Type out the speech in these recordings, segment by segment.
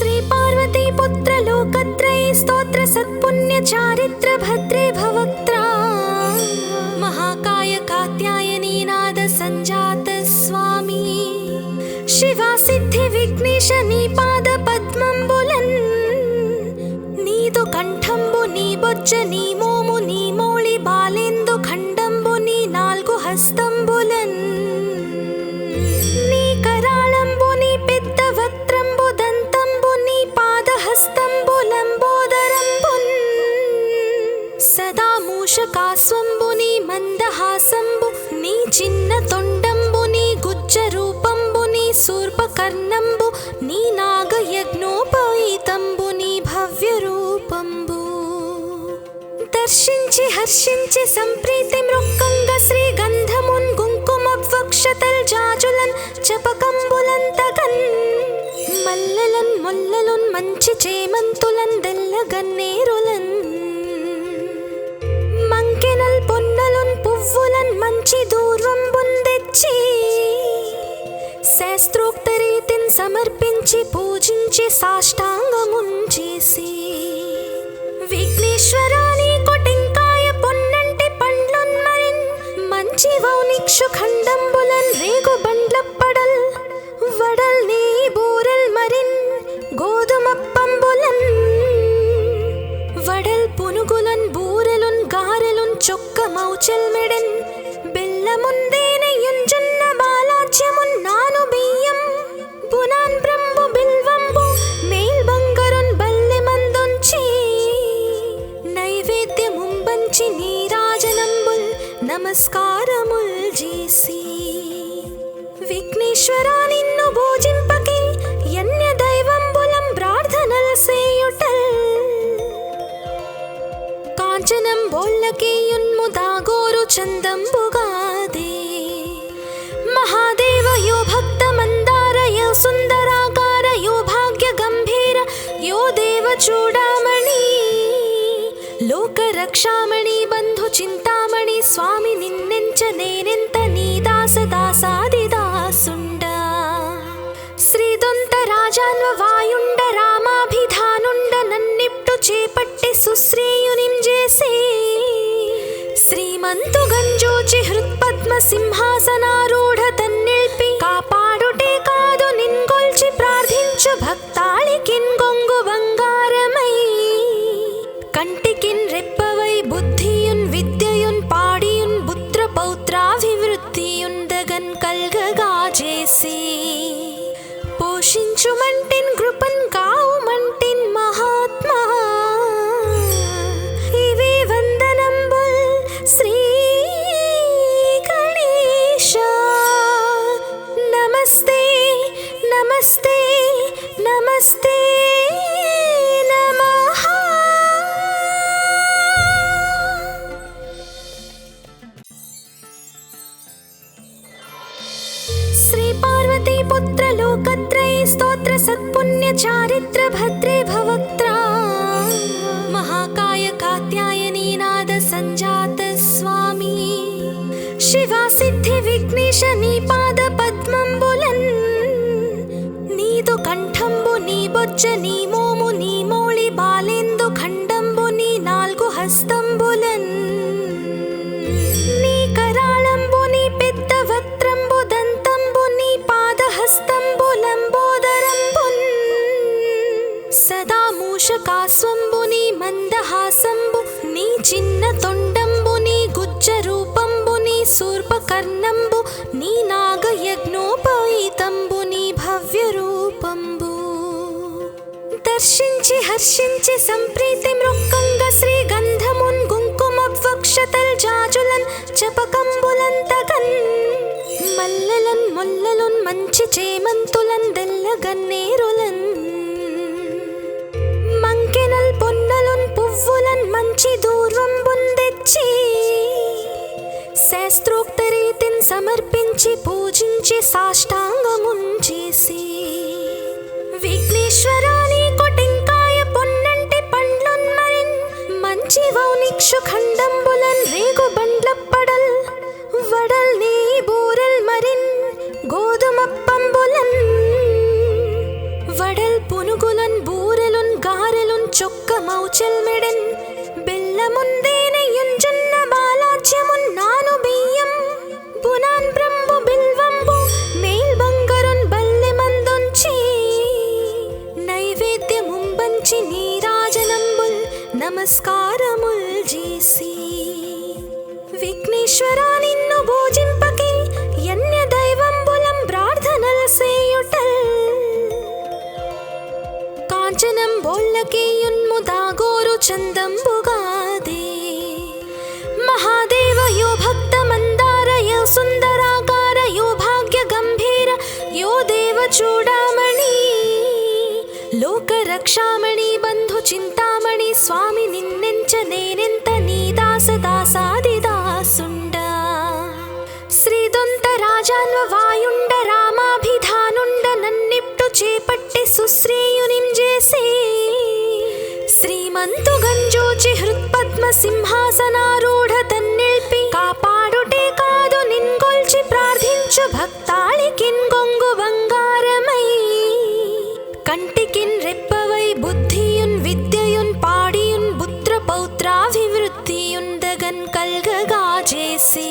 श्री पार्वती पुत्र लोकत्रयी स्तोत्र सत्पुण्य चारित्र भद्रे भवक्त्रा महाकाय कात्यायनी नाद संजात स्वामी शिवा सिद्धि विघ्नेश नी पाद पद्मंबुलन् नीदु कंठंबु नी बొజ్జ నీ మోము నీ మోళి బాలేందు ఖండంబు నీ నాలుగు హస్తంబులన్ నీ కరాళంబు నీ పెద్ద వక్త్రంబు దంతంబు నీ పాదహస్తంబు లంబోదరంబున్ సదా మూషకాస్వంబు నీ మందహాసంబు నీ చిన్న తొండంబు నీ గుజ్జ రూపంబు నీ శూర్పకర్ణంబు నీ నాగయజ్ఞోపవీతంబు నీ భవ్య రూపంబు దర్శించి హర్షించి సంప్రీతి మృక్కంగ శ్రీ గంధమున్ కుంకుమ వక్షతల్ జాజులన్ చపకంబులంతగన్ మల్లెలన్ ముల్లలున్ మంచి చేమంతులన్ దెల్లగన్నేరులన్ మంకెనల్ పొన్నలున్ పువ్వులన్ మంచి దూర్వంబున్ తెచ్చి శాస్త్రోక్త రీతిన్ సమర్పించి పూజించి సాష్టాంగమున్ చేసి విఘ్నేశ్వరాని కొటెంకాయ పొన్నంటి పండ్లున్ మరిన్ మంచి వౌనిక్షు ఖండంబులన్ రేగు బండ్లప్పడల్ వడల్ నీ బూరెల్ మరిన్ గోధుమప్పంబులన్ వడల్ పునుగులన్ బూరెలున్ గారెలున్ చొక్క మౌచెల్ మెడన్ బెల్లముందేనెయ్యున్ జొన్న బాలాజ్యమున్ నాను బియ్యం బునాన్ బ్రంబు బిల్వంబు మేల్ బంగరున్ బల్లె మందుంచి నైవేద్యముంబంచి నీరాజనంబుల్ నమస్కారముల్ చేసి విఘ్నేశ్వరా నిన్ను పూజింపకి యన్య దైవంబులం ప్రార్థనల్ సేయుటల్ కాంచనం బోళ్ళకేయున్ము దాగోరు చందంబుగాదే మహాదేవ యో భక్త మందార యో సుందరాకార యో భాగ్య గంభీర యో దేవ చూడామణి లోక రక్షామణి బంధు చింతామణి స్వామి నిన్నెంచ నేనెంత నీ దాస దాసాది దాసుండ శ్రీదొంత రాజాన్వ వాయుండ రామాభిధానుండ నన్నిప్టు చేపట్టి సుశ్రేయునిం చేసి శ్రీమంతు గంజోచి హృత్పద్మ సింహాసనారూఢ తన్నిల్పి కాపాడుటే కాదు నిన్గొల్చి ప్రార్థించు భక్తాళికిన్ గొంగు బంగారమై కంటికిన్ రెప్పవై బుద్ధియున్ విద్యయున్ పాడియున్ పుత్ర పౌత్రాభివృద్ధియున్ దగన్ కల్గగా చేసి పోషించుమంటిన్ కృపన్ కావుమంటిన్ మహాత్మా ఇవే వందనంబుల్ శ్రీ గణేశ నమస్తే నమస్తే నమస్తే నమః श्री पार्वती पुत्र लोकत्रयी स्तोत्र सत्पुण्य चारित्र भद्रे भवक्त्रा महाकाय कात्यायनी नाद संजात स्वामी शिवा सिद्धि विघ्नेश नी पाद पद्मंबुलन् नीदु कंठंबु नी बొజ్జ నీ మోము నీ మోళి బాలేందు ఖండంబు నీ నాలుగు హస్తంబులన్ నీ కరాళంబు నీ పెద్ద వక్త్రంబు దంతంబు నీ పాదహస్తంబు లంబోదరంబున్ సదా మూషకాస్వంబు నీ మందహాసంబు నీ చిన్న తొండంబు నీ గుజ్జ రూపంబు నీ శూర్పకర్ణంబు నీ నాగయజ్ఞోపవీతంబు నీ భవ్య రూపంబు దర్శించి హర్షించి సంప్రీతి మృక్కంగ శ్రీ గంధమున్ కుంకుమ వక్షతల్ జాజులన్ చపకంబులంతగన్ మల్లెలన్ ముల్లలున్ మంచి చేమంతులన్ దెల్లగన్నేరులన్ మంకెనల్ పొన్నలున్ పువ్వులన్ మంచి దూర్వంబున్ తెచ్చి శాస్త్రోక్త రీతిన్ సమర్పించి పూజించి సాష్టాంగమున్ చేసి విఘ్నేశ్వరాని కొటెంకాయ పొన్నంటి పండ్లున్ మరిన్ మంచి వౌనిక్షు ఖండంబులన్ రేగు బండ్లప్పడల్ వడల్ నీ బూరెల్ మరిన్ గోధుమప్పంబులన్ వడల్ పునుగులన్ చొక్కమౌచెల్మెడెన్ బెల్లముందేనయుంజున్న బాలాజ్యమున్నాను బియ్యం బునాన్ బ్రంబు బిల్వంబు మేల్బంగరున్ బల్లెమందుంచి నైవేద్యముంబంచి నీరాజనంబుల్ నమస్కారముల్ చేసి విఘ్నేశ్వరా నిన్ను భోజింపకే యన్య దైవంబులం ప్రార్థనల్ సేయుటల్ కాంచనం బోళ్ళకేయున్ముదాగోరు చందంబుగాదే మహాదేవ యో భక్త మందార యో సుందరాకార యో భాగ్య గంభీర యో దేవ చూడామణి లోక రక్షామణి బంధు చింతామణి స్వామి నిన్నెంచ నేనెంత నీ దాస దాసాదిదాసుండ శ్రీదొంత రాజాన్వ వాయుండ రామాభిధానుండ నన్నిప్టు చేపట్టి సుశ్రేయునిం చేసి శ్రీమంతు గంజూచి హృత్పద్మ సింహాసనారూఢ తన్నిల్పి కాపాడుటే కాదు నిన్గొల్చి ప్రార్థించు భక్తాళికిన్ గొంగు బంగారమై కంటికిన్ రెప్పవై బుద్ధియున్ విద్యయున్ పాడియున్ పుత్ర పౌత్రాభివృద్ధియుందగన్ కల్గగా చేసి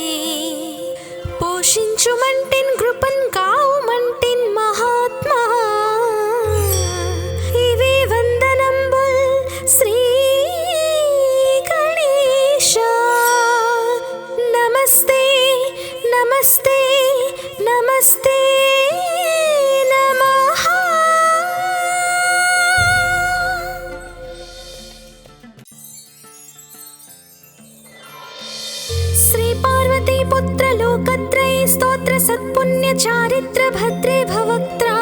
పోషించుమంటిన్ కృపన్ కావుమంటిన్ మహాత్మా ఇవే వందనంబుల్ శ్రీ గణేశ నమస్తే నమస్తే నమస్తే నమః. శ్రీ పార్వతీ పుత్ర లోకత్రయ స్తోత్ర సత్పుణ్య చారిత్ర భద్రే భవక్త్రా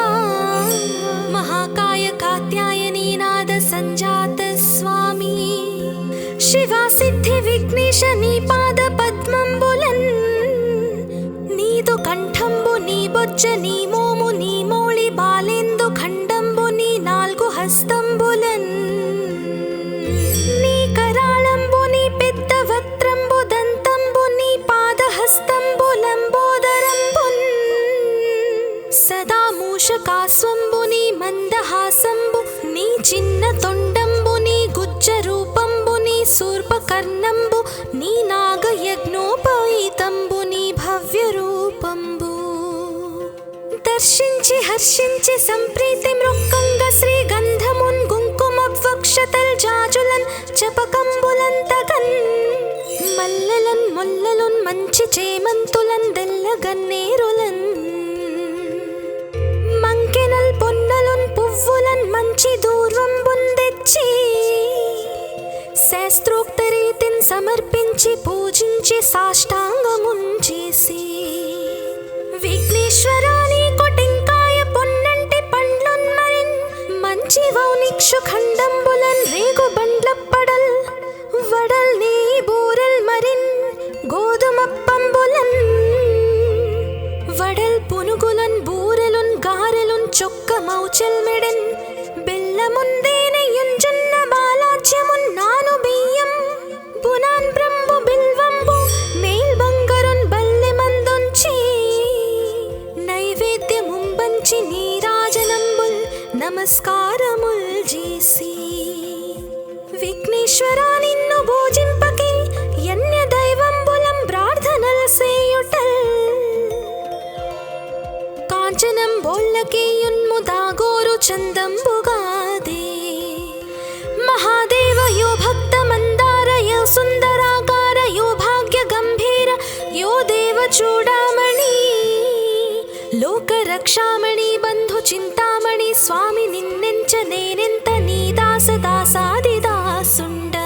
మహాకాయ కాత్యాయనీ నాద సంజాత స్వామి శివా సిద్ధి విఘ్నేశ నీ పాద పద్మంబులన్ నీదు కంఠంబు నీ బొజ్జ నీ మోము నీ మౌళి బాలేందు ఖండంబు నీ నాల్గు హస్తంబులన్ నీ కరాళంబు నీ పెద్ద వక్త్రంబు దంతంబు నీ పాదహస్తంబు లంబోదరంబున్ సదా మూషకాస్వంబు నీ మందహాసంబు నీ చిన్న తొండంబు నీ గుజ్జ రూపంబు నీ శూర్పకర్ణంబు నీ నాగయజ్ఞోపవీతంబు నీ భవ్య రూపంబు దర్శించి హర్షించి సంప్రీతి మృక్కంగ శ్రీ గంధమున్ కుంకుమవక్షతల్ జాజులన్ చపకంబులంతగన్ మల్లెలన్ ముల్లలున్ మంచి చేమంతులన్ దెల్లగన్నేరులన్ మంకెనల్ పొన్నలున్ పువ్వులన్ మంచి దూర్వంబున్ తెచ్చి శాస్త్రోక్త రీతిన్ సమర్పించి పూజించి సాష్టాంగమున్ చేసి విఘ్నేశ్వరా నీకు టెంకాయ పొన్నంటి పండ్లున్ మరిన్ మంచి వౌనిక్షు ఖండంబులన్ రేగు బండ్లప్పడల్ వడల్ నీ బూరెల్ మరిన్ గోధుమప్పంబులన్ వడల్ పునుగులన్ బూరెలున్ గారెలున్ చొక్కమౌచెల్మెడెన్ బెల్లముందేనయుంజున్న బాలాజ్యమున్నాను బియ్యం బునాన్ బ్రంబు బిల్వంబు మేల్బంగరున్ బల్లెమందుంచి నైవేద్యముంబంచి నీరాజనంబుల్ నమస్కారముల్ చేసి విఘ్నేశ్వరా నిన్ను భోజింపకే యన్య దైవంబులం ప్రార్థనల్ సేయుటల్ కాంచనం బోళ్ళకేయున్ముదాగోరు చందంబుగాదే మహాదేవ యో భక్త మందార యో సుందరాకార యో భాగ్య గంభీర యో దేవ చూడామణి లోక రక్షామణి బంధు చింతామణి స్వామి నిన్నెంచ నేనెంత నీ దాస దాసాదిదాసుండ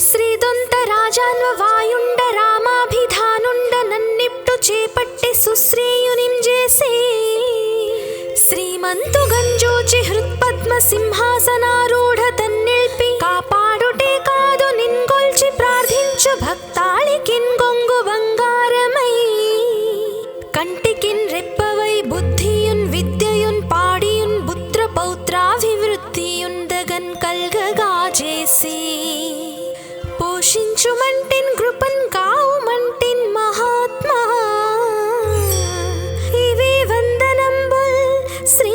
శ్రీదొంత రాజాన్వ వాయుండ రామాభిధానుండ నన్నిప్టు చేపట్టి సుశ్రేయునిం చేసి శ్రీమంతు గంజూచి హృత్పద్మ సింహాసనారూఢ తన్నిల్పి కాపాడుటే కాదు నిన్గొల్చి ప్రార్థించు భక్తాళికిన్ గొంగు బంగారమై కంటికిన్ రెప్పవై బుద్ధియున్ విద్యయున్ పాడియున్ పుత్ర పౌత్రాభివృద్ధియుందగన్ కల్గగా చేసి పోషించుమంటిన్ కృపన్ కావుమంటిన్ మహాత్మా ఇవే వందనంబుల్ శ్రీ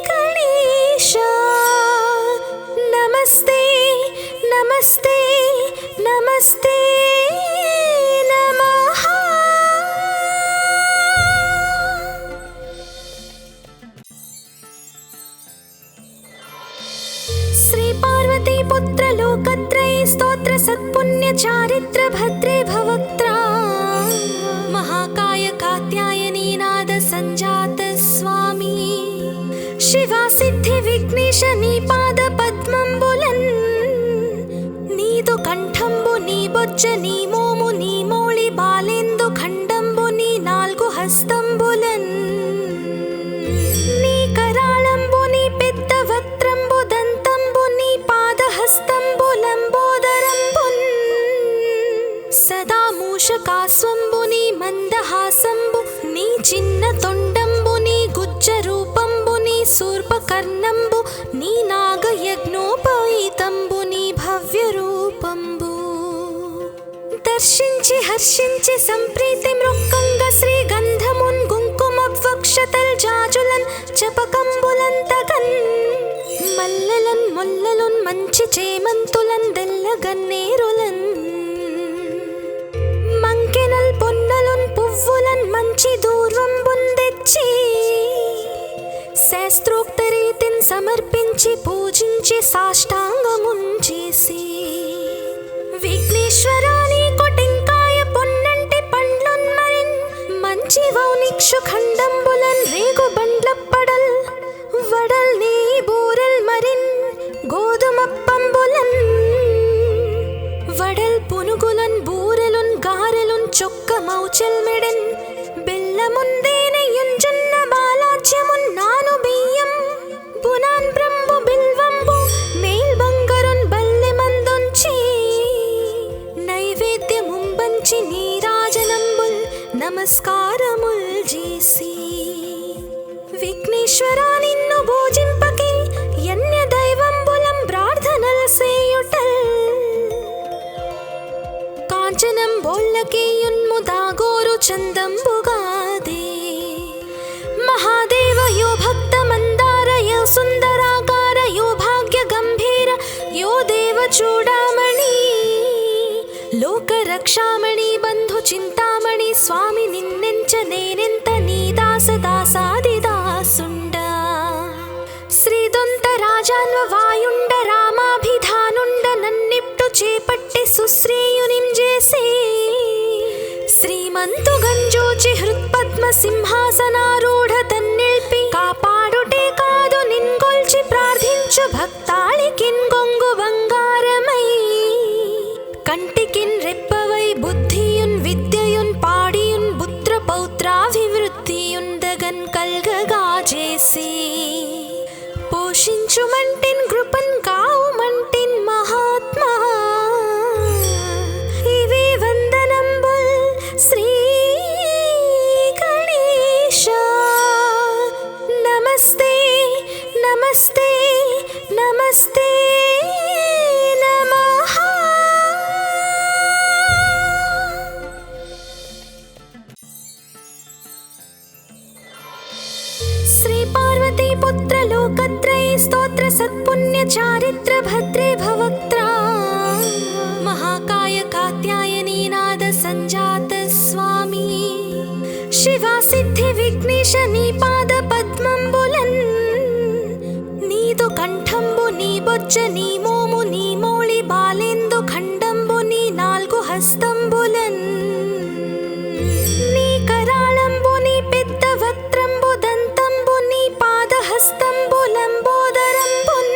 గణేశ. सत्पुण्य चारित्र भद्रे भवक्त्रा महाकाय कात्यायनी नाद संजात स्वामी शिवा सिद्धि विघ्नेश नी पाद पद्मंबुलन नीदु कंठंबु नी बొజ్జ నీ మోము నీ మౌళి బాలేందు ఖండంబు నీ నాలుగు హస్తంబులన్ నీ కరాళంబు నీ పెద్ద వక్త్రంబు దంతంబు నీ పాదహస్తంబులంబోదరంబున్ సదా మూషకాస్వంబు నీ మందహాసంబు నీ చిన్న తొండంబు నీ గుజ్జ రూపంబు నీ శూర్పకర్ణంబు నీ నాగయజ్ఞోపవీతంబు నీ భవ్య రూపంబు దర్శించి హర్షించి సంప్రీతి మృక్కంగ శ్రీగంధమున్ కుంకుమవక్షతల్ జాజులన్ చపకంబులంతగన్ మల్లెలన్ మొల్లలున్ మంచి చేమంతులన్ దెల్లగన్నేరులన్ మంకెనల్ పొన్నలున్ పువ్వులన్ మంచి దూర్వంబున్ తెచ్చి శాస్త్రోక్త రీతిని సమర్పించి పూజించి సాష్టాంగమున్ చేసి విఘ్నేశ్వరాని కొటెంకాయ పొన్నంటి పండ్లున్ మరిన్ మంచి వౌనిక్షు ఖండంబులన్ రేగు బండ్లప్పడల్ వడల్ నీ బూరెల్ మరిన్ గోధుమప్పంబులన్ వడల్ పునుగులన్ బూరెలున్ గారెలున్ చొక్క మౌచెల్ మెడన్ బెల్లముందేనెయ్యున్ జొన్న బాలాజ్యమున్ నాను బియ్యం బునాన్ బ్రంబు బిల్వంబు మేల్ బంగరున్ బల్లె మందుంచి నైవేద్యముంబంచి నీరాజనంబుల్ నమస్కారముల్ చేసి విఘ్నేశ్వరా నిన్ను భోజింపకే యన్య దైవంబులం ప్రార్థనల సేయుటల్ కాంచనం బోల్లకేయున్ముదాగోరు చందంబుగాదే మహాదేవ యో భక్త మందార యో సుందరాకార యో భాగ్య గంభీర యో దేవ చూడామణి లోక రక్షామణి బంధు చింతామణి స్వామి నిన్నెంచ నేనెంత నీ దాస దాసాది దాసుండ శ్రీదొంత రాజాన్వ వాయుండ రామాభిధానుండ నన్నిప్టు చేపట్టి సుశ్రేయునిం చేసి శ్రీమంతు గంజోచి హృత్పద్మ సింహాసనారూఢ తన్నిల్పి కాపాడుటే కాదు నిన్గొల్చి ప్రార్థించు భక్తాళికిన్ గొంగు బంగారమై కంటికిన్ రెప్పవై బుద్ధియున్ విద్యయున్ పాడియున్ పుత్ర పౌత్రాభివృద్ధియున్ దగన్ కల్గగా చేసి పోషించుమంటిన్ కృపన్ కావుమంటిన్ మహాత్మా ఇవే వందనంబుల్ శ్రీ గణేశ నమస్తే నమస్తే నమస్తే నమః శ్రీ పార్వతీ పుత్ర లోకత్రయీ స్తోత్ర సత్పుణ్య చారిత్ర భద్రే భవక్త్రా महाकाय कात्यायनी नाद संजात स्वामी शिवा सिद्धि विघ्नेश नी पाद पद्मंबुलन नीदु कंठंबु नी बొజ్జ నీ మోము నీ మౌళి బాలేందు ఖండంబు నీ నాలుగు హస్తంబులన్ నీ కరాళంబు నీ పెద్ద వక్త్రంబు దంతంబు నీ పాదహస్తంబులంబోదరంబున్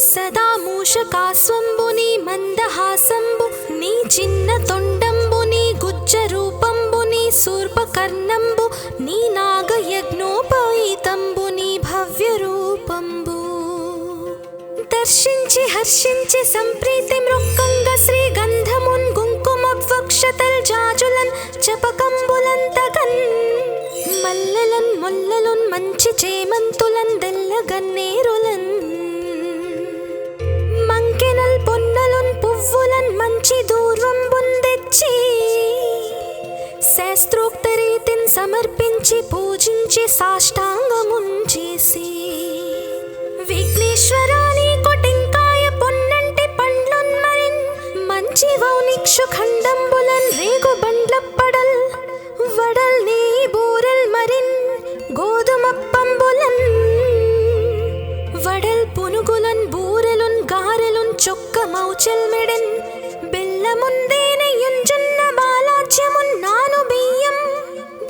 సదా మూషకాస్వంబు నీ మందహాసంబు నీ చిన్న తొండంబు నీ గుజ్జ రూపంబు నీ శూర్పకర్ణంబు నీ నాగయజ్ఞోపవీతంబు నీ భవ్య రూపంబు దర్శించి హర్షించి సంప్రీతి మృక్కంగ శ్రీగంధమున్ కుంకుమవక్షతల్ జాజులన్ చపకంబులంతగన్ మల్లెలన్ మొల్లలున్ మంచి చేమంతులన్ దెల్లగన్నేరులన్ మంకెనల్ పొన్నలున్ పువ్వులన్ మంచి దూర్వంబున్ తెచ్చి శాస్త్రోక్త రీతిని సమర్పించి పూజించి సాష్టాంగమున్ చేసి విఘ్నేశ్వరాని కొటెంకాయ పొన్నంటి పండ్లున్ మరిన్ మంచి వౌనిక్షు ఖండంబులన్ రేగు బండ్లప్పడల్ వడల్ నీ బూరెల్ మరిన్ గోధుమప్పంబులన్ వడల్ పునుగులన్ బూరెలున్ గారెలున్ చొక్క మౌచెల్ చెల్మెడెన్ బెల్లముందేనయుంజున్న బాలాజ్యమున్ నాను బియ్యం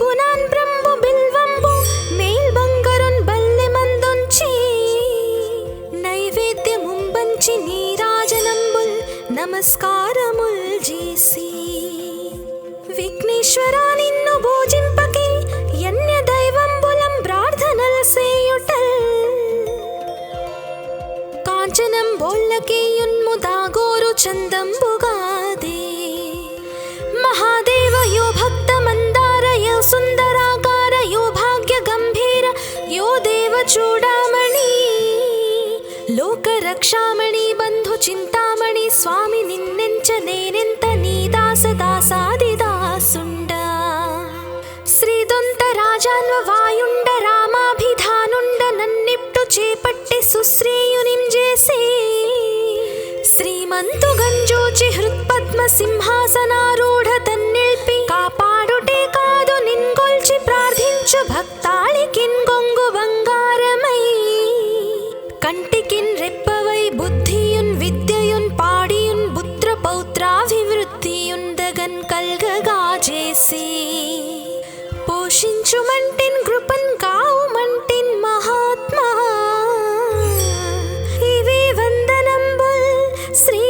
బునాన్ బ్రంబు బిల్వంబు మేల్ బంగరున్ బల్లె మందొంచి నైవేద్యముంబంచి నీరాజనంబుల్ నమస్కారముల్ చేసి విఘ్నేశ్వరా నిన్ను భోజింపకే యన్య దైవంబులం ప్రార్థనల్ సేయుటల్ కాంచనం బోల్లకేయున్ముదాగోరు చందంబుగాదే మహాదేవ యో భక్త మందార యో సుందరాకార యో భాగ్య గంభీర యో దేవ చూడామణి లోక రక్షామణి బంధు చింతామణి స్వామి నిన్నెంచ నేనెంత నీ దాస దాసాదిదాసుండ శ్రీదొంత రాజాన్వ వాయుండ రామాభిధానుండ నన్నిప్టు చేపట్టి సుశ్రేయునిం చేసే శ్రీమంతు గంజోచి హృత్పద్మ సింహాసనారూఢ తన్నిల్పి కాపాడుటే కాదు నిన్గొల్చి ప్రార్థించు భక్తాళికిన్ గొంగు బంగారమై కంటికిన్ రెప్పవై బుద్ధియున్ విద్యయున్ పాడియున్ పుత్ర పౌత్రాభివృద్ధియున్ దగన్ కల్గగా చేసి పోషించుమంటిన్ కృపన్ కావుమంటిన్ మహాత్మా ఇవే వందనంబుల్ శ్రీ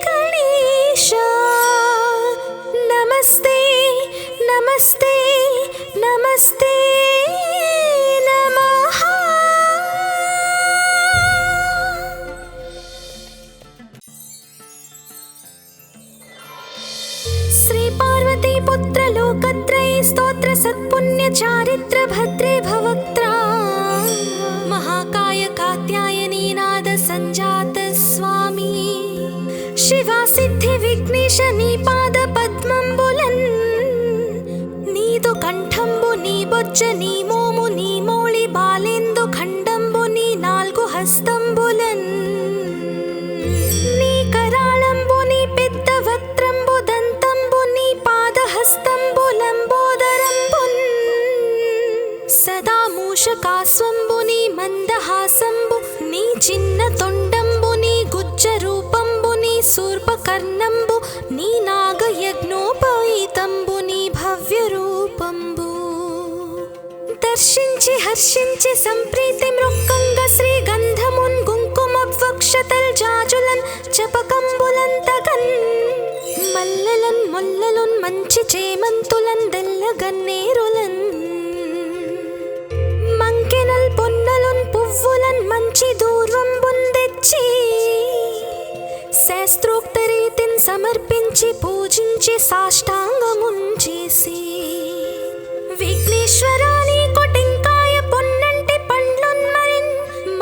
గణేశ నమస్తే నమస్తే నమస్తే నమః. శ్రీ పార్వతీ పుత్ర లోకత్రయీ స్తోత్ర సత్పుణ్య చారిత్ర భద్రే భవక్త్రా మహాకాయ కాత్యాయనీ నాద సంజాత స్వామి శివా సిద్ధి విఘ్నేశ నీ పాద పద్మంబులన్ నీదు కంఠంబు నీ బొజ్జ నీ మోము నీ మోళి బాలేందు ఖండంబు నీ నాల్గు హస్తంబులన్ నీ కరాళంబు నీ పెద్ద వక్త్రంబు దంతంబు నీ పాదహస్తంబులంబోదరంబున్ సదా మూషకాస్వంబు నీ మందహాసంబు నీ చిన్న తొండంబు నీ గుజ్జ రూపంబు నీ శూర్పకర్ణంబు నీ నాగయజ్ఞోపవీతంబు నీ భవ్య రూపంబు దర్శించి హర్షించి సంప్రీతి మృక్కంగ శ్రీ గంధమున్ కుంకుమ వక్షతల్ జాజులన్ చపకంబులంతగన్ మల్లెలన్ ముల్లలున్ మంచి చేమంతులన్ దెల్లగన్నేరులన్ మంకెనల్ పొన్నలున్ పువ్వులన్ మంచి దూర్వంబున్ తెచ్చి శాస్త్రోక్త రీతిన్ సమర్పించి పూజించి సాష్టాంగమున్ చేసి విఘ్నేశ్వరా నీకు టెంకాయ పొన్నంటి పండ్లున్ మరిన్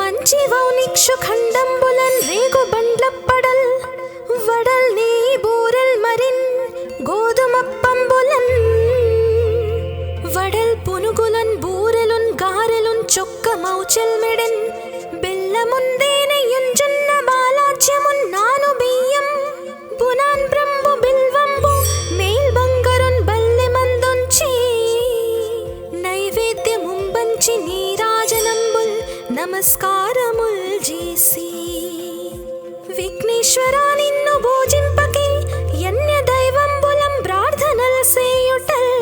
మంచి వౌనిక్షు ఖండంబులన్ రేగు బండ్లప్పడల్ వడల్ నీ బూరెల్ మరిన్ గోధుమప్పంబులన్ వడల్ పునుగులన్ బూరెలున్ గారెలున్ చొక్క మౌచెల్ మెడెన్ బెల్లముందేనయుంజున్న బాలాజ్యమున్ నాను బియ్యం బునాన్ బ్రంబు బిల్వంబు మేల్ బంగరున్ బల్లె మందొంచి నైవేద్యముంబంచి నీరాజనంబుల్ నమస్కారముల్ చేసి విఘ్నేశ్వరా నిన్ను భోజింపకే యన్య దైవంబులం ప్రార్థనల్ సేయుటల్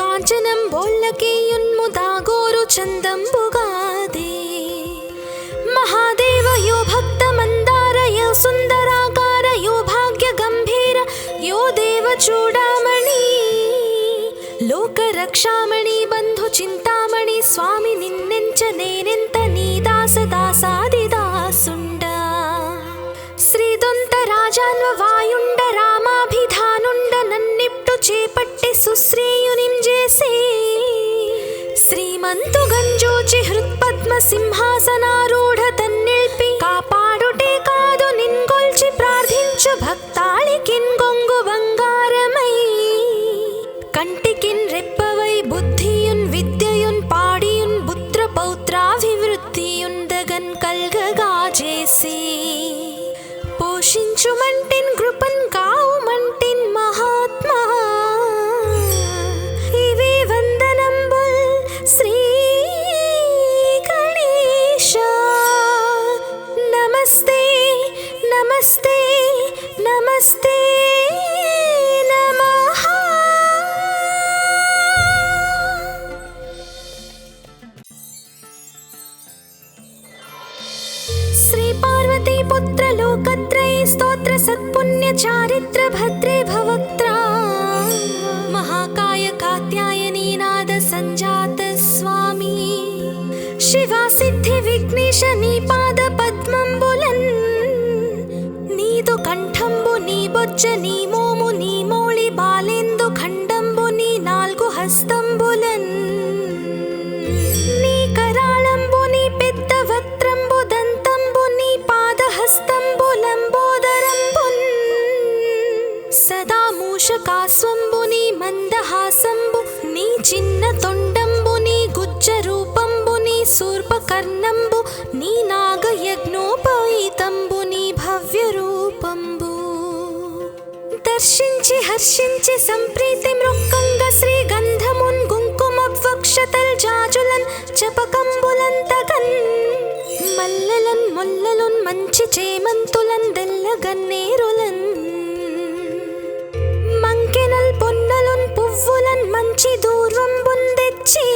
కాంచనం బోల్లకేయున్ముదాగోరు చందంబుగాదే మహాదేవ యో భక్త మందార యో సుందరాకార యో భాగ్య గంభీర యో దేవ చూడామణి లోక రక్షామణి బంధు చింతామణి స్వామి నిన్నెంచ నేనెంత నీ దాస దాసాదిదాసుండ శ్రీదొంత రాజాన్వ వాయుండ రామాభిధానుండ నన్నిప్టు చేపట్టి సుశ్రేయునిం చేసే శ్రీమంతు గంజోచి హృత్పద్మ సింహాసనారూఢ తన్నిల్పి కాపాడుటే కాదు నిన్గొల్చి ప్రార్థించు భక్తాళికిన్ గొంగు బంగారమై కంటికిన్ రెప్పవై బుద్ధియున్ విద్యయున్ పాడియున్ పుత్ర పౌత్రాభివృద్ధియున్ దగన్ కల్గగా చేసి పోషించుమంటిన్ కృపన్ కావుమంటిన్ మహాత్మా ఇవే వందనంబుల్ శ్రీ గణేశ सत्पुण्य चारित्र भद्रे भवक्त्रा महाकाय कात्यायनी नाद संजात स्वामी शिवा सिद्धि विघ्नेश नी पाद पद्मंबुलन् नीदु कंठंबु नी बొజ్జ నీ మోము నీ మౌళి బాలేందు ఖండంబు నీ నాలుగు హస్తంబులన్ నీ కరాళంబు నీ పెద్ద వక్త్రంబు దంతంబు నీ పాదహస్తంబు లంబోదరంబున్ సదా మూషకాస్వంబు నీ మందహాసంబు నీ చిన్న తొండంబు నీ గుజ్జ రూపంబు నీ శూర్పకర్ణంబు నీ నాగయజ్ఞోపవీతంబు నీ భవ్య రూపంబు దర్శించి హర్షించి సంప్రీతి మృక్కంగ శ్రీగంధమున్ కుంకుమవక్షతల్ జాజులన్ చపకంబులంతగన్ మల్లెలన్ మొల్లలున్ మంచి చేమంతులన్ దెల్లగన్నేరులన్ మంకెనల్ పొన్నలున్ పువ్వులన్ మంచి దూర్వంబున్ తెచ్చి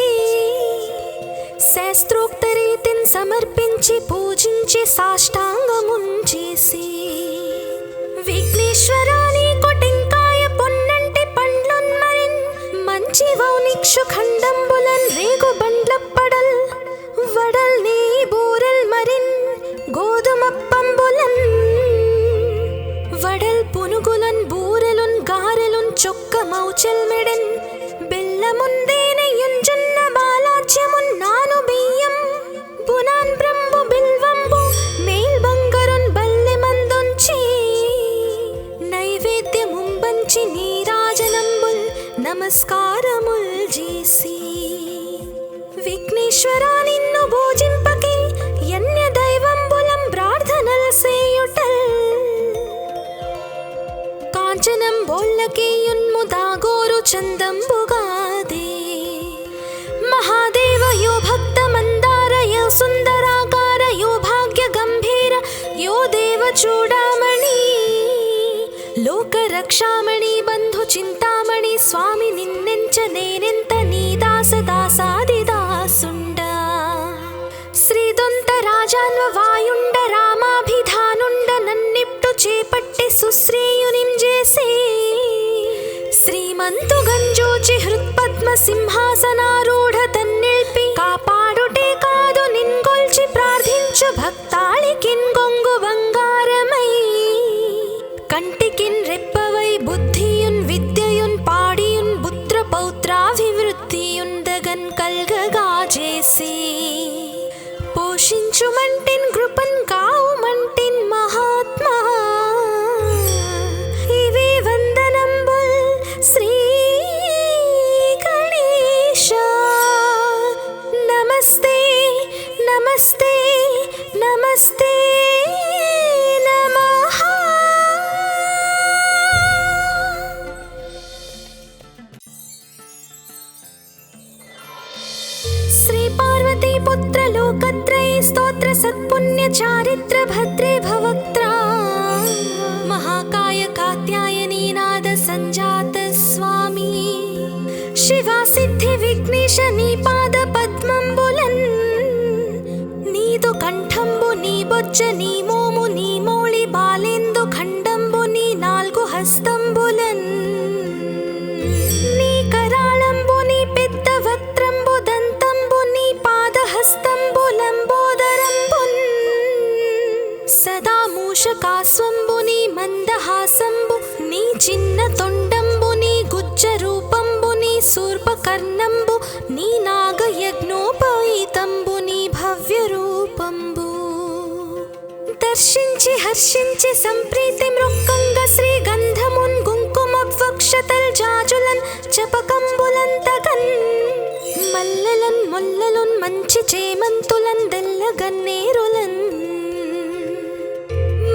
శాస్త్రోక్త రీతిన్ సమర్పించి పూజించి సాష్టాంగమున్ చేసి విఘ్నేశ్వరాని కొటెంకాయ పొన్నంటి పండ్లున్ మరిన్ మంచి వౌనిక్షు ఖండంబులన్ రేగు బండ్లప్పడల్ వడల్ నీ బూరెల్ మరిన్ గోధుమప్పంబులన్ వడల్ పునుగులన్ బూరెలున్ గారెలున్ చొక్క మౌచెల్ మెడెన్ బెల్లముందేనెయ్యున్ జొన్న బాలాజ్యమున్ నాను బియ్యం బునాన్ బ్రంబు బిల్వంబు మేల్ బంగరున్ బల్లె మందొంచి నైవేద్యముంబంచి నీరాజనంబుల్ నమస్కారముల్ చేసి విఘ్నేశ్వరా నిన్ను భోజింపకే యన్య దైవంబులం ప్రార్థనల్ సేయుటల్ కాంచనం బోళ్ళకేయున్ముదాగోరు చందంబుగాదే మహాదేవ యో భక్త మందార యో సుందరాకార యో భాగ్య గంభీర యో దేవ చూడామణి లోక రక్షామణి బంధు చింతామణి స్వామి నిన్నెంచ నేనెంత నీ దాస దాసాది దాసుండ శ్రీదొంత రాజాన్వ వాయుండ రామాభిధానుండ నన్నిప్టు చేపట్టి సుశ్రేయునిం చేసి శ్రీమంతు గంజోచి హృత్పద్మ సింహాసనారూఢ తన్నిల్పి కాపాడుటే కాదు నిన్గొల్చి ప్రార్థించు భక్తాళికిన్ గొంగు బంగారమై కంటికిన్ రెప్పవై బుద్ధియున్ విద్యయున్ పాడియున్ పుత్ర పౌత్రాభివృద్ధియున్ దగన్ కల్గగా చేసి పోషించుమంటిన్ కృపన్ కావుమంటిన్ మహాత్మా ఇవే వందనంబుల్ శ్రీ గణేశ నమస్తే నమస్తే నమస్తే నమః శ్రీ పార్వతీ పుత్ర లోకత్రయ స్తోత్ర సత్పుణ్య చారిత్ర భద్రే భవక్త్రా महाकाय कात्यायनी नाद संजात स्वामी शिवा सिद्धि विघ्नेश नी पाद पद्मंबुलन् नीदु कंठंबु नी बొజ్జ నీ మోము నీ మౌళి బాలేందు ఖండంబు నీ నాలుగు హస్తంబులన్ నీ కరాళంబు నీ పెద్ద వక్త్రంబు దంతంబు నీ పాదహస్తంబు లంబోదరంబున్ సదా మూషకాస్వంబు నీ మందహాసంబు నీ చిన్న తొండంబు నీ గుజ్జ రూపంబు నీ శూర్పకర్ణంబు నీ నాగయజ్ఞోపవీతంబు నీ భవ్య రూపంబు దర్శించి హర్షించి సంప్రీతి మృక్కంగ శ్రీగంధమున్ కుంకుమవక్షతల్ జాజులన్ చపకంబులంతగన్ మల్లెలన్ మొల్లలున్ మంచి చేమంతులన్ దెల్లగన్నేరులన్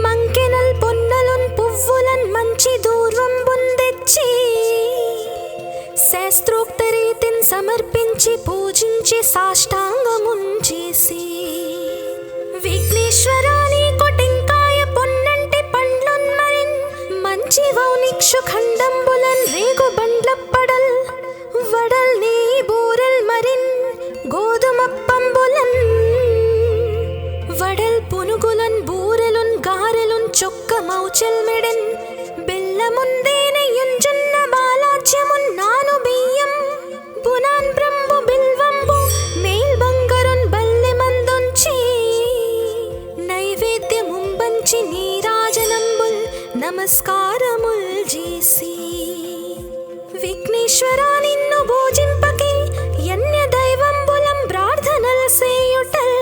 మంకెనల్ పొన్నలున్ పువ్వులన్ మంచి దూర్వంబున్ తెచ్చి శాస్త్రోక్త రీతిన్ సమర్పించి పూజించి సాష్టాంగమున్ చేసి విఘ్నేశ్వరాని కొటెంకాయ పొన్నంటి పండ్లున్ మరిన్ మంచి వౌనిక్షు ఖండంబులన్ రేగు బండ్లప్పడల్ వడల్ నీ బూరెల్ మరిన్ గోధుమప్పంబులన్ వడల్ పునుగులన్ బూరెలున్ గారెలున్ చొక్క మౌచెల్ మెడెన్ విఘ్నేశ్వరా నిన్ను పూజింపకే యన్య దైవంబులం ప్రార్థనల్ సేయుటల్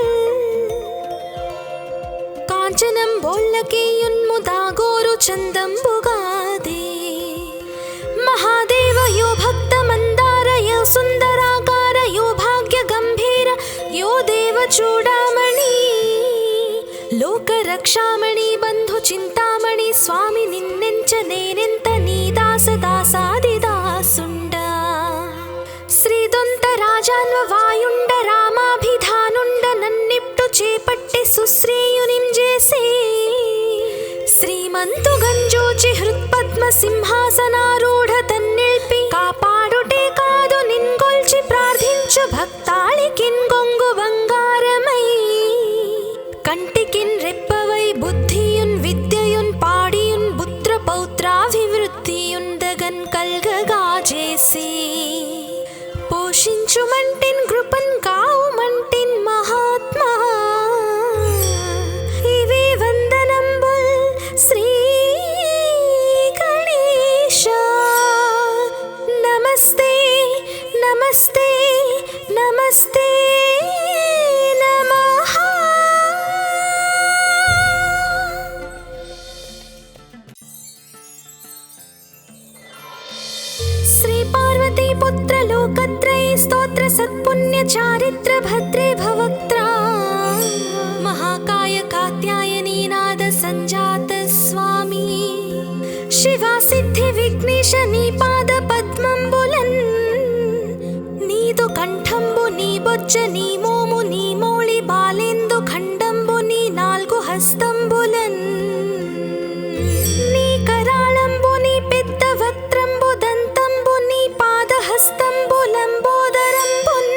కాంచనం బోల్లకే యున్ముదాగోరు చందంబుగాదే మహాదేవ యో భక్త మందార యో సుందరాకార యో భాగ్య గంభీర యో దేవ చూడామణి లోక రక్షామణి బంధు చింతామణి స్వామి నిన్నెంచ నేనెంత నీ దాస దాసాది దాసుండ శ్రీదొంత రాజాన్వ వాయుండ రామాభిధానుండ నన్నిప్టు చేపట్టి సుశ్రేయునిం చేసే శ్రీమంతు గంజోచి హృత్పద్మ సింహాసనారూఢ తన్నిల్పి కాపాడుటే కాదు నిన్గొల్చి ప్రార్థించు భక్తాళికిన్ గొంగు బంగారమై కంటికిన్ రెప్పవై బుద్ధియున్ విద్యయున్ పాడియున్ పుత్ర పౌత్రాభివృద్ధియున్ దగన్ కల్గగా చేసి పోషించుమంటిన్ కృపన్ కావుమంటిన్ మహాత్మా ఇవే వందనంబుల్ శ్రీ గణేశ నమస్తే నమస్తే నమస్తే నమః శ్రీ పార్వతీ పుత్ర లోకత్రయ స్తోత్ర సత్పుణ్య చారిత్ర భద్రే భవక్త్రా మహాకాయ కాత్యాయనీ నాద సంజాత స్వామి శివా సిద్ధి విఘ్నేశ నీ పాద పద్మంబులన్ నీదు కంఠంబు నీ బొజ్జ నీ మోము నీ మౌళి బాలేందు ఖండంబు నీ నాల్గు హస్తంబులన్ నీ కరాళంబు నీ పెద్ద వక్త్రంబు దంతంబు నీ పాదహస్తంబు లంబోదరంబున్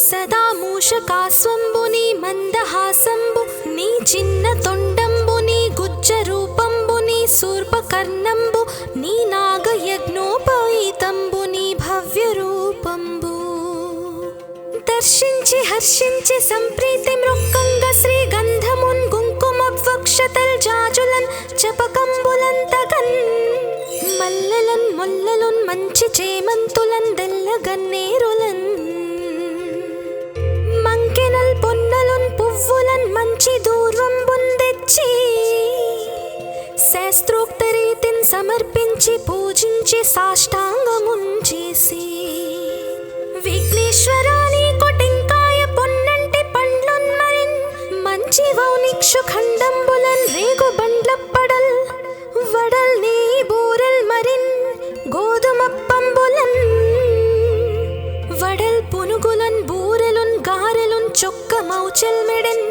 సదా మూషకాస్వంబు నీ మందహాసంబు నీ చిన్న తొండంబు నీ గుజ్జ రూపంబు నీ శూర్పకర్ణంబు నీ నాగయజ్ఞోపవీతంబు నీ భవ్య రూపంబు దర్శించి హర్షించి సంప్రీతి మృక్కంగ శ్రీగంధమున్ కుంకుమవక్షతల్ జాజులన్ చపకంబులన్ తగన్ మల్లెలన్ మొల్లలున్ మంచి చేమంతులన్ దెల్లగన్నేరులన్ మంకెనల్ పొన్నలున్ పువ్వులన్ మంచి దూర్వంబున్ తెచ్చి శాస్త్రోక్త రీతిన్ సమర్పించి పూజించి సాష్టాంగమున్ చేసి విఘ్నేశ్వరా నీకు టెంకాయ పొన్నంటి పండ్లున్ మరిన్ మంచి వౌనిక్షు ఖండంబులన్ రేగు బండ్లప్పడల్ వడల్ నీ బూరల్ మరిన్ గోధుమప్పంబులన్ వడల్ పునుగులన్ బూరెలున్ గారెలున్ చొక్క మౌచల్ మెడన్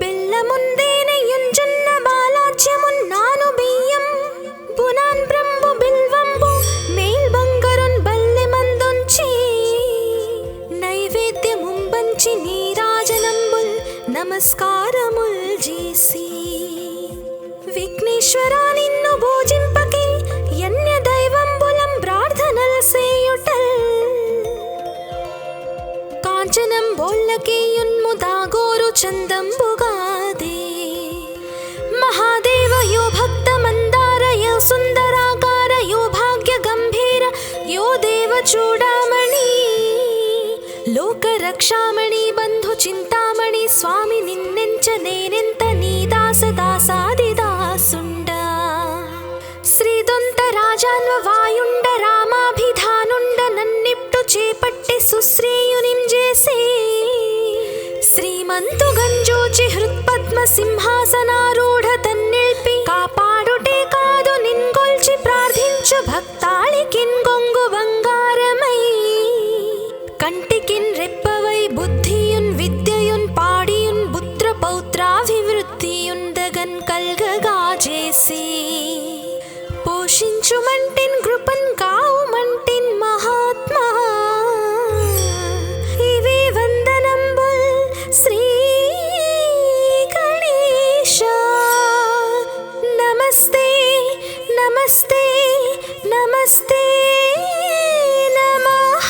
బెల్లముందేనయున్ జొన్న బాలాజ్యమున్ నాను బియ్యం బునాన్ బ్రంబు బిల్వంబు మేల్ బంగరున్ బల్లె మందుంచి నైవేద్యముంబంచి నీరాజనంబుల్ నమస్కారముల్ చేసి విఘ్నేశ్వరా నిన్ను పూజింపకే యన్య దైవంబులం ప్రార్థనల్ సేయుటల్ కాంచనం బోల్లకే యున్ముదాగోరు చందంబుగాదే మహాదేవ యో భక్త మందార యో సుందరాకార యో భాగ్య గంభీర యో దేవ చూడామణి లోక రక్షామణి బంధు చింతామణి స్వామి నిన్నెంచ నేనెంత నీ దాస దాసాది దాసుండ శ్రీదొంత రాజాన్వ వాయుండ రామాభిధానుండ నన్నిప్టు చేపట్టి సుశ్రేయునిం చేసే శ్రీమంతు గంజోచి హృత్పద్మ సింహాసనారూఢ తన్నిల్పి కాపాడుటే కాదు నిన్గొల్చి ప్రార్థించు భక్తాళికిన్ గొంగు బంగారమై కంటికిన్ రెప్పవై బుద్ధియున్ విద్యయున్ పాడియున్ పుత్ర పౌత్రాభివృద్ధియున్ దగన్ కల్గగా చేసి పోషించుమంటిన్ కృపన్ కావుమంటిన్ మహాత్మా ఇవే వందనంబుల్ శ్రీ గణేశ నమస్తే నమస్తే నమస్తే నమః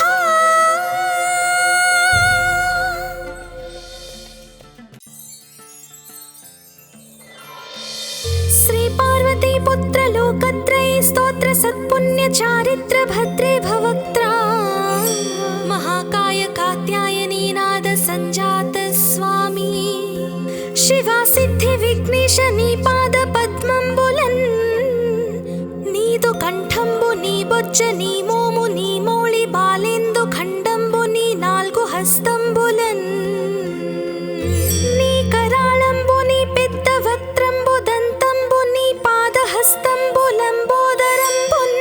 శ్రీ పార్వతీ పుత్ర లోకత్రయ स्तोत्र सत्पुण्य चारित्र भद्रे भवक्त्रा महाकाय कात्यायनी नाद संजात स्वामी शिवा सिद्धि विघ्नेश नी पाद पद्मंबुलन् नीदु कंठंबु नी बोज्ज नी मोमु नी मोळि बालेंदु खंडंबु नी नाल्गु हस्तंबुलन् नी कराळंबु नी पेद्द वक्त्रंबु दंतंबु नी पादहस्తంబు లంబోదరంబున్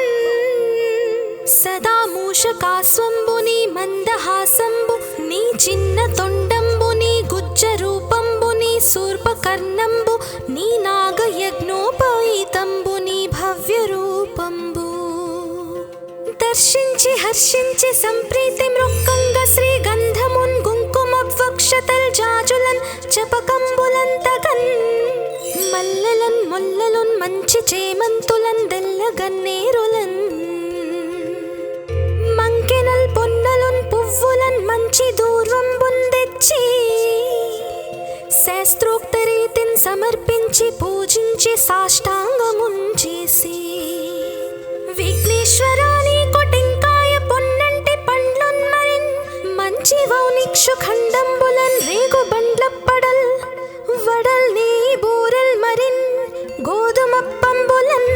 సదా మూషకాస్వంబు నీ మందహాసంబు నీ చిన్న తొండంబు నీ గుజ్జ రూపంబు నీ శూర్పకర్ణంబు నీ నాగయజ్ఞోపవీతంబు నీ భవ్య రూపంబు దర్శించి హర్షించి సంప్రీతి మృక్కంగ శ్రీగంధమున్ కుంకుమవక్షతల్ జాజులన్ చపకంబులంతగన్ మల్లెలన్ ముల్లలున్ మంచి చేమంతులన్ దెల్లగన్నేరులన్ మంకెనల్ పొన్నలున్ పువ్వులన్ మంచి దూర్వంబున్ తెచ్చి శాస్త్రోక్త రీతిన్ సమర్పించి పూజించి సాష్టాంగమున్ చేసి విఘ్నేశ్వరా నీకు టెంకాయ పొన్నంటి పండ్లున్ మరిన్ మంచి వౌనిక్షు ఖండంబులన్ రేగు బండ్లప్పడల్ వడల్ నీ బూరల్ మరిన్ గోధుమప్పంబులన్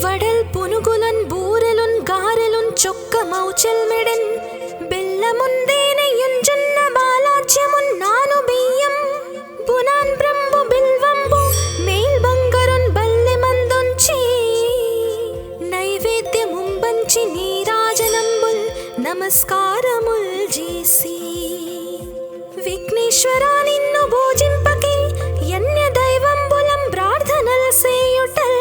వడల్ పునుగులన్ బూరెలున్ గారెలున్ చొక్క మౌచల్ మెడన్ బెల్లముందేనెయ్యున్ జొన్న బాలాజ్యమున్ నాను బియ్యం బునాన్ బ్రంబు బిల్వంబు మేల్ బంగరున్ బల్లె మందొంచి నైవేద్యముంబంచి నీరాజనంబుల్ నమస్కారముల్ చేసి విఘ్నేశ్వరా నిన్ను భోజింపకి యన్య దైవంబులం ప్రార్థనల్ సేయుటల్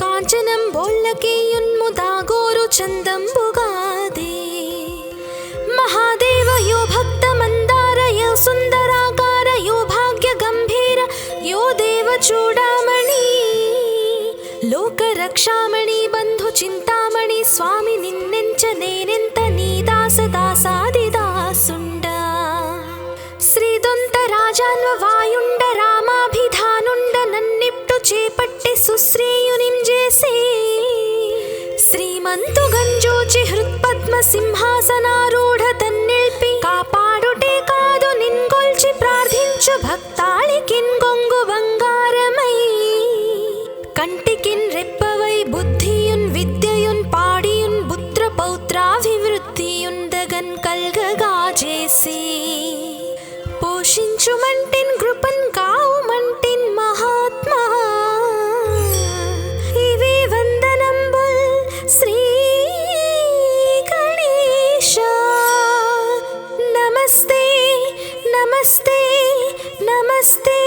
కాంచనం బోళ్ళకేయున్ము దాగోరు చందంబుగాదే మహాదేవ యో భక్త మందార యో సుందరాకార యో భాగ్య గంభీర యో దేవ చూడామణి లోక రక్షామణి బంధు చింతామణి స్వామి నిన్నెంచ నేనెంత నీ దాస దాసాది దాసుండ శ్రీదొంత రాజాన్వ వాయుండ రామాభిధానుండ నన్నిప్టు చేపట్టి సుశ్రీయునిం చేసి శ్రీమంతు గంజోచి హృత్పద్మ సింహాసనారూఢ తన్నిల్పి కాపాడుటే కాదు నిన్గొల్చి ప్రార్థించు భక్తాళికిన్ గొంగు బంగారమై కంటికిన్ రెప్పవై బుద్ధియున్ విద్యయున్ పాడియున్ పుత్ర పౌత్రాభివృద్ధియున్ దగన్ కల్గగా చేసి పోషించుమంటిన్ కృపన్ కావుమంటిన్ మహాత్మా ఇవి వందనంబుల్ శ్రీ గణేశ నమస్తే నమస్తే నమస్తే